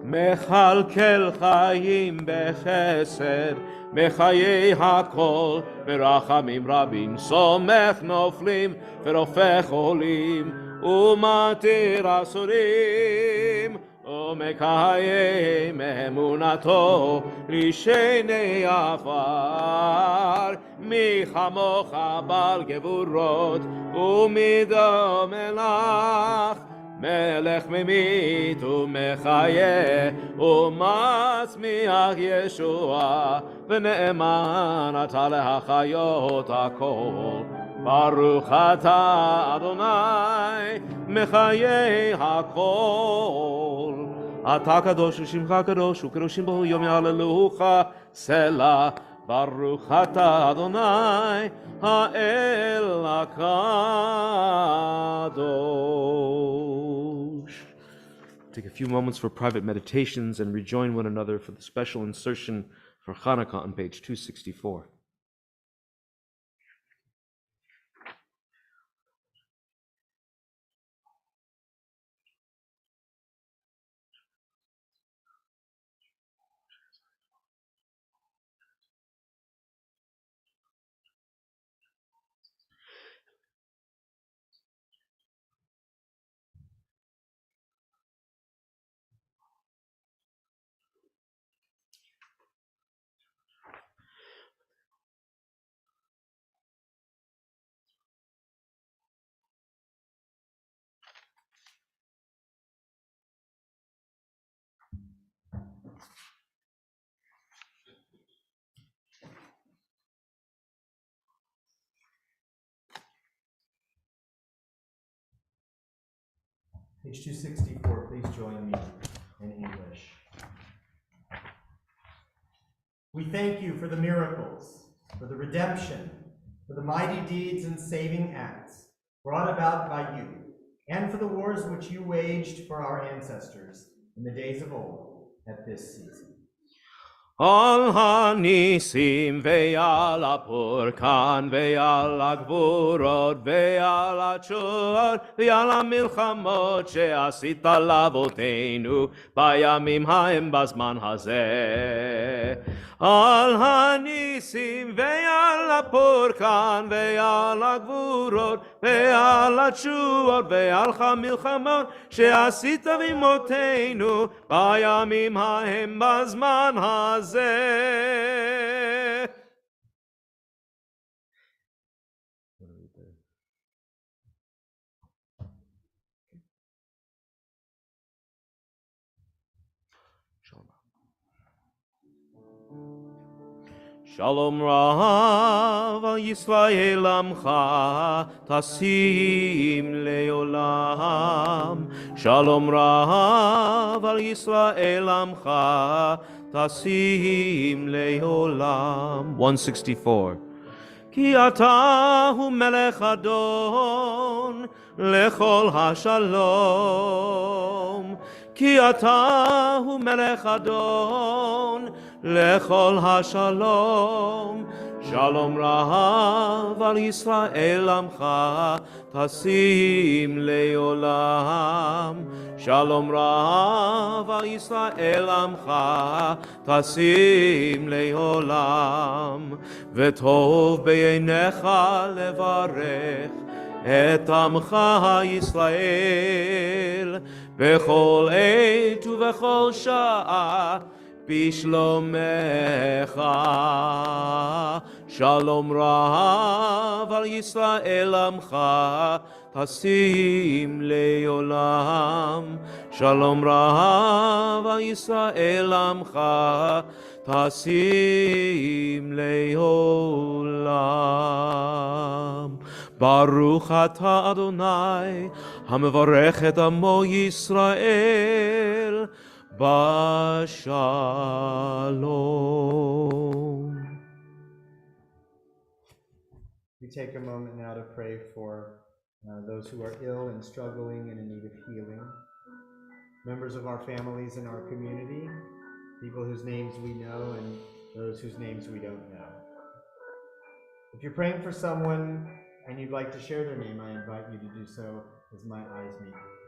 מכלכל חיים בחסד, מחיי הכל ברחמים רבים. סומך נופלים ורופא חולים, ומתיר אסורים, ומקיים אמונתו לשני עפר. מי כמוך בעל גבורות ומדום מלך, מלך ממית ומחיה ומצמיח ישועה, ונאמן אתה להחיות הכל. ברוך אתה אדוני מחיי הכל. אתה קדוש ושמך קדוש וקדושים בו יום יהללוך סלה. ברוך אתה אדוני האל הקדוש. Take a few moments for private meditations and rejoin one another for the special insertion for Hanukkah on page 264. Page 264, please join me in English. We thank you for the miracles, for the redemption, for the mighty deeds and saving acts brought about by you, and for the wars which you waged for our ancestors in the days of old at this season. על הניסים ועל הפורקן ועל הגבורות ועל התשועות ועל המלחמות שעשית לאבותינו בימים ההם בזמן הזה. על הניסים ועל הפורקן ועל הגבורות ועל התשועות ועל המלחמות שעשית במותינו בימים ההם בזמן הזה. Shalom Rav al Yisrael Amcha Tasim Leolam. Shalom Rav al Yisrael Amcha Tasim Leolam. 164. Ki atahu melech adon lechol hashalom. Ki atahu melech adon lechol hashalom. Shalom rahav al Yisrael amcha tasim leolam. Shalom rahav al Yisrael amcha tasim leolam. V'tov b'einecha levarech et amcha Yisrael bechol עת ובכל שעה בשלומך. שלום רב על ישראל עמך תשים לעולם. שלום רב על ישראל עמך תשים לעולם. ברוך אתה אדוני המברך את עמו ישראל בשלום. We take a moment now to pray for those who are ill and struggling and in need of healing, members of our families and our community, people whose names we know and those whose names we don't know. If you're praying for someone and you'd like to share their name, I invite you to do so as my eyes meet yours.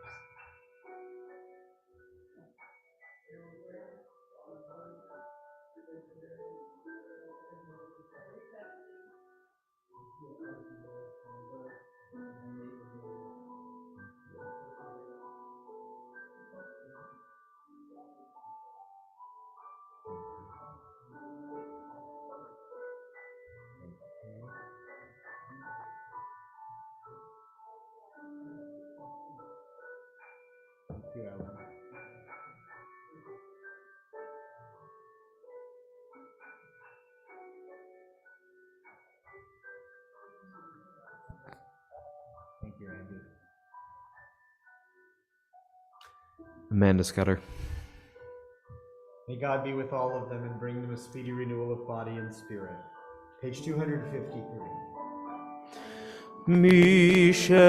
Thank you, Ellen. Thank you, Andy. Amanda Scudder. May God be with all of them and bring them a speedy renewal of body and spirit. Page 253. מי שברך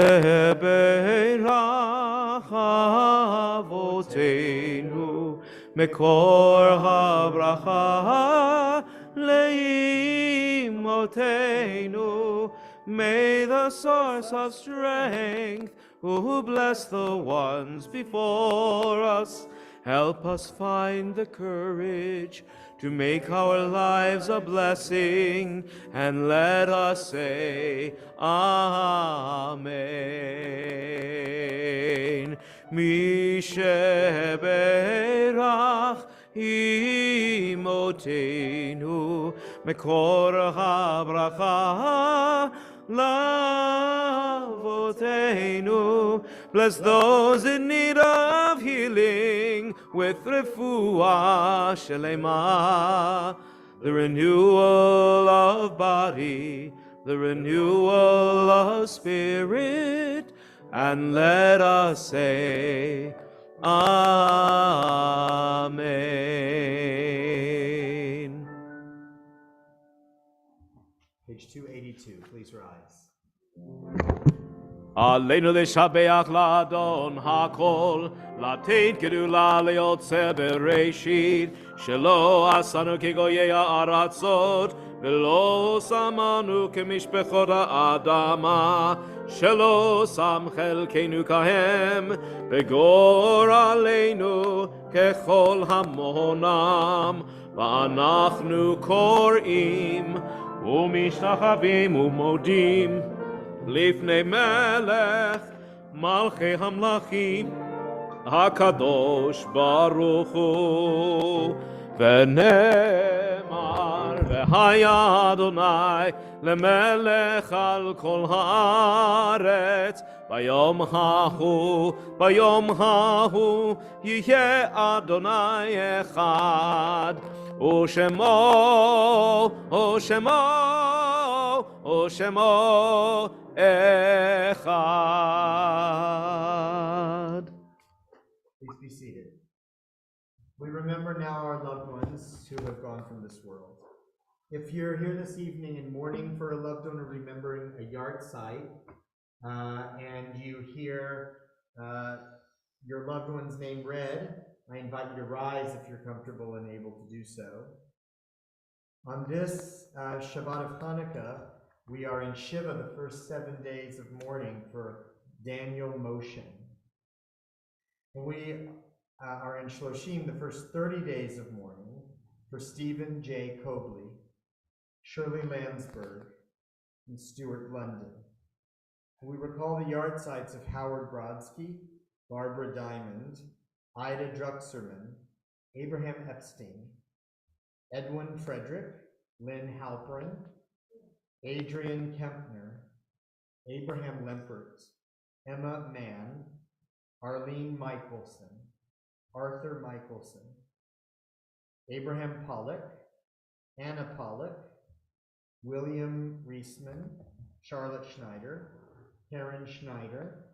אבותינו מקור הברכה לאמותינו. May the source of strength who bless the ones before us help us find the courage to make our lives a blessing, and let us say Amen. Mi sheberach imotenu mekor habracha lavotenu. Bless those in need of healing with refuah shelema, the renewal of body, the renewal of spirit, and let us say Amen. Page 282, please rise. עלינו לשבח לאדון הכל, לתת גדולה ליוצר בראשית, שלא עשנו כגויי הארצות, ולא שמנו כמשפחות האדמה, שלא שם חלקנו כהם, בגורלנו ככל המונם, ואנחנו קוראים ומשתחווים ומודים לפני מלך מלכי המלכים הקדוש ברוך הוא. ונאמר והיה אדוני למלך על כל הארץ, ביום ההוא יהיה אדוני אחד, ושמו, ושמו, ושמו אחד. Please be seated. We remember now our loved ones who have gone from this world. If you're here this evening in mourning for a loved one or remembering a yard site, and you hear your loved one's name read, I invite you to rise if you're comfortable and able to do so. On this Shabbat of Hanukkah, we are in Shiva, the first 7 days of mourning for Daniel Moshe. And we are in Shloshim, the first 30 days of mourning for Stephen J. Cobley, Shirley Landsberg, and Stuart London. We recall the yard sites of Howard Brodsky, Barbara Diamond, Ida Druxerman, Abraham Epstein, Edwin Frederick, Lynn Halperin, Adrian Kempner, Abraham Lempert, Emma Mann, Arlene Michelson, Arthur Michelson, Abraham Pollock, Anna Pollock, William Reisman, Charlotte Schneider, Karen Schneider,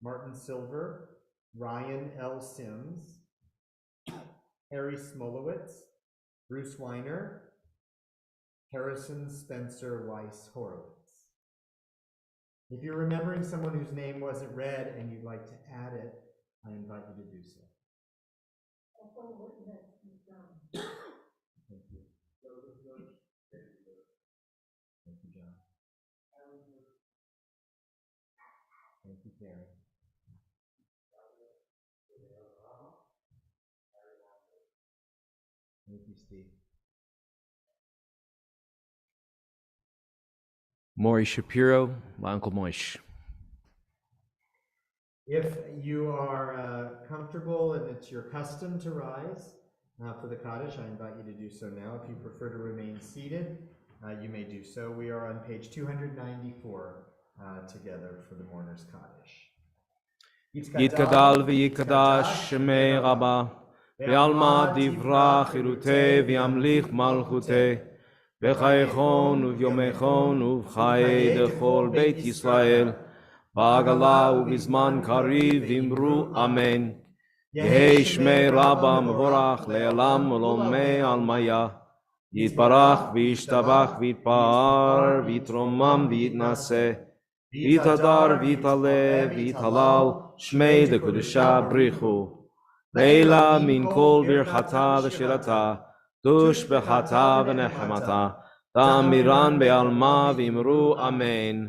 Martin Silver, Ryan L. Sims, Harry Smolowitz, Bruce Weiner, Harrison Spencer Weiss Horowitz. If you're remembering someone whose name wasn't read and you'd like to add it, I invite you to do so. Thank you. Thank you, John. Thank you, Karen. Thank you, Steve. Maury Shapiro, my Uncle Moish. If you are comfortable and it's your custom to rise for the Kaddish, I invite you to do so now. If you prefer to remain seated, you may do so. We are on page 294 together for the Mourner's Kaddish. יתגדל ויקדש שמי רבה, ועלמא דברה חירותי וימליך מלכותי, בחייכון וביומייכון ובחיי לכל בית ישראל, בעגלה ובזמן קריב אמרו אמן. יהי שמי רבה מבורך לעולם ולעולמי עלמיה, יתברך וישתבח ויתפאר ויתרומם ויתנשא, ויתהדר ויתעלה ויתהלל שמי דקדושה בריחו. לילה מן כל ברכתה ושירתה, תושבחתה ונחמתה, תאמירן בעלמה ואמרו אמן.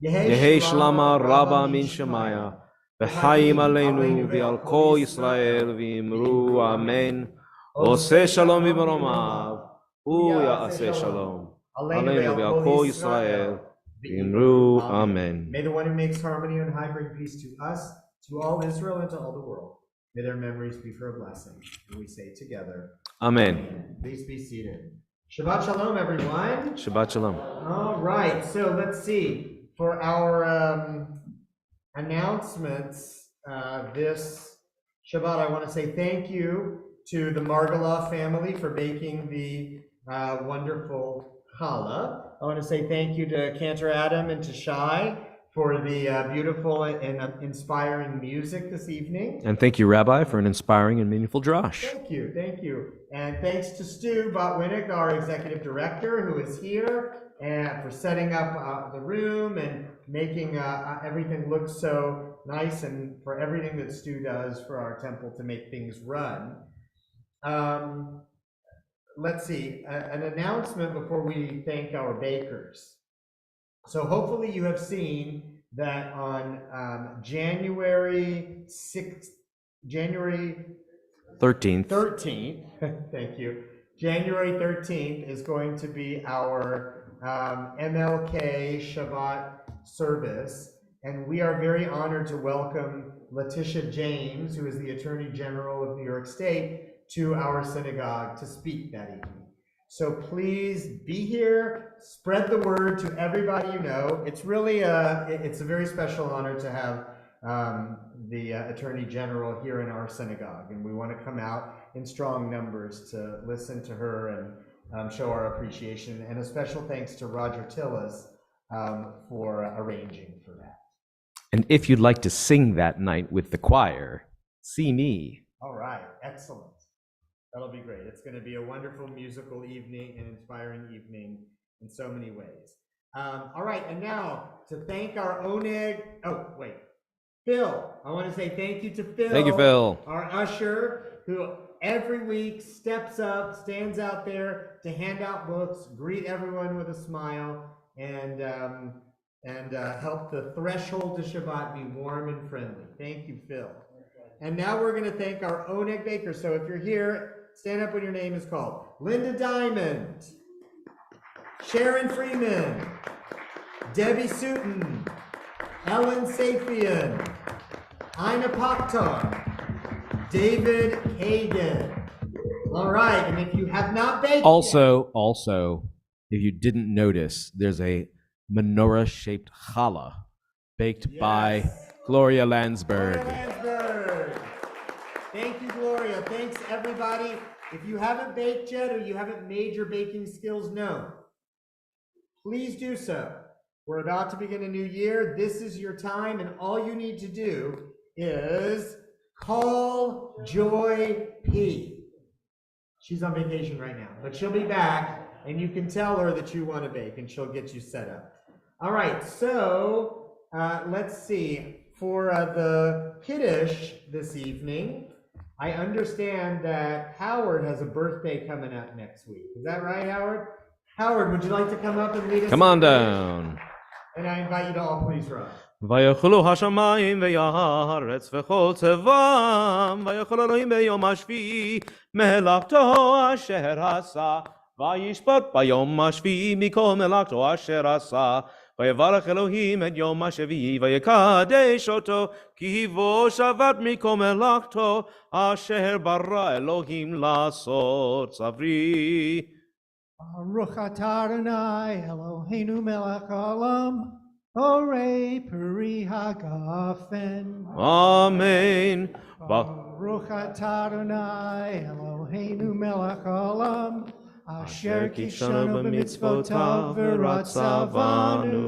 יהי שלמה רבה מן שמיה, וחיים עלינו ועל כל ישראל ואמרו אמן. עושה שלום במרומיו, הוא יעשה שלום. עלינו ועל כל ישראל ואמרו אמן. May the one who makes harmony on high bring peace to us, to all Israel and to all the world. May their memories be for a blessing. And we say together, Amen. Please be seated. Shabbat Shalom, everyone. Shabbat Shalom. All right, so let's see. For our announcements this Shabbat, I want to say thank you to the Margala family for baking the wonderful challah. I want to say thank you to Cantor Adam and to Shai for the beautiful and inspiring music this evening. And thank you, Rabbi, for an inspiring and meaningful drash. Thank you, thank you. And thanks to Stu Botwinick, our executive director, who is here, and for setting up the room and making everything look so nice, and for everything that Stu does for our temple to make things run. Let's see, an announcement before we thank our bakers. So hopefully you have seen that on January 13th, thank you. January 13th is going to be our MLK Shabbat service, and we are very honored to welcome Letitia James, who is the Attorney General of New York State, to our synagogue to speak that evening. So please be here, spread the word to everybody you know. It's really it's a very special honor to have the Attorney General here in our synagogue, and we want to come out in strong numbers to listen to her and show our appreciation. And a special thanks to Roger Tillis for arranging for that. And if you'd like to sing that night with the choir, see me. All right, excellent. That'll be great. It's going to be a wonderful musical evening, an inspiring evening in so many ways. All right, and now to thank our Oneg. Oh, wait. Phil, I want to say thank you to Phil. Thank you, Phil. Our usher, who every week steps up, stands out there to hand out books, greet everyone with a smile, and help the threshold to Shabbat be warm and friendly. Thank you, Phil. And now we're going to thank our Oneg Baker. So if you're here, stand up when your name is called. Linda Diamond, Sharon Freeman, Debbie Sutton, Ellen Safian, Ina Paktar, David Hagan. All right, and if you have not baked Also, if you didn't notice, there's a menorah-shaped challah baked by Gloria Landsberg. Gloria Landsberg. Thank you, Gloria. Thanks, everybody. If you haven't baked yet or you haven't made your baking skills known, please do so. We're about to begin a new year. This is your time, and all you need to do is call Joy P. She's on vacation right now, but she'll be back, and you can tell her that you want to bake, and she'll get you set up. All right, so let's see. For the Kiddush this evening, I understand that Howard has a birthday coming up next week. Is that right, Howard? Howard, would you like to come up and lead us? Come on down. And I invite you to all please rise. ויאכלו השמיים והארץ וכל טבעם, ויאכל אלוהים ביום השביעי מלאכתו אשר עשה, וישפוט ביום השביעי מכל מלאכתו אשר עשה, ויברך אלוהים את יום השביעי ויקדש אותו, כי בו שבת מכל מלאכתו אשר ברא אלוהים לעשות. צברי. Baruch atah Adonai Eloheinu melech haolam, Borei peri hagafen. Amen. Baruch atah Adonai Eloheinu melech haolam, Asher kishanu b'mitzvotav v'ratzavanu,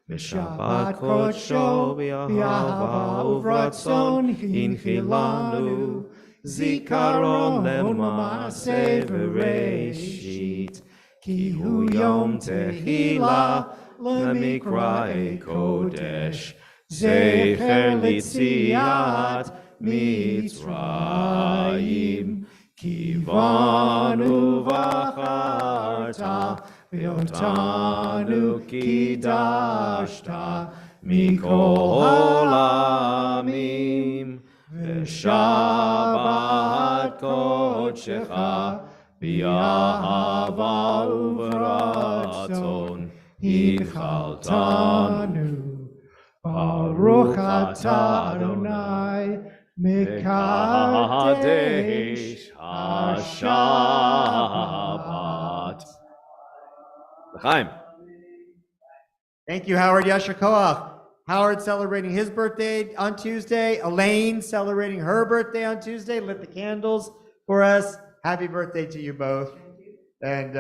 B'shabbat kodsho b'ahava uvratzon hinchilanu, Zikaron lema'aseh v'reishit, Ki hu yom tehila lemikra'e kodesh, Zecher litziat Mitzrayim, Ki vanu v'acharta v'otanu kidashta mikol ha'amim, V'shabbat kodshecha b'ahava uvratzon hinchaltanu. Baruch atah Adonai mekadesh hashabbat. L'chaim. Thank you, Howard. Yasher Koach. Howard celebrating his birthday on Tuesday. Elaine celebrating her birthday on Tuesday. Lit the candles for us. Happy birthday to you both. And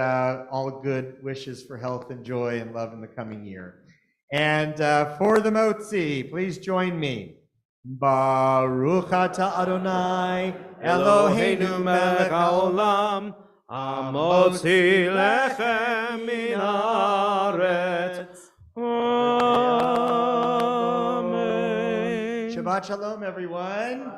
all good wishes for health and joy and love in the coming year. And for the Motzi, please join me. Baruch atah Adonai Eloheinu melech haolam, Amotzi lechem min haaretz. Amen. Shabbat shalom, everyone.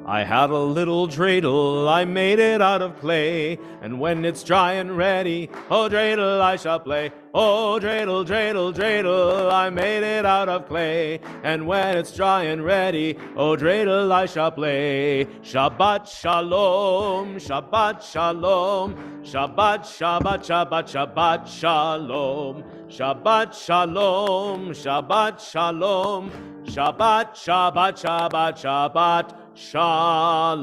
I had a little dreidel, I made it out of clay, and when it's dry and ready, oh dreidel I shall play. Oh dreidel, dreidel, dreidel, I made it out of clay, and when it's dry and ready, oh dreidel I shall play. Shabbat shalom, Shabbat shalom, Shabbat, Shabbat, Shabbat, Shabbat shalom, Shabbat shalom, Shabbat shalom, Shabbat, Shabbat, Shabbat, Shabbat shalom.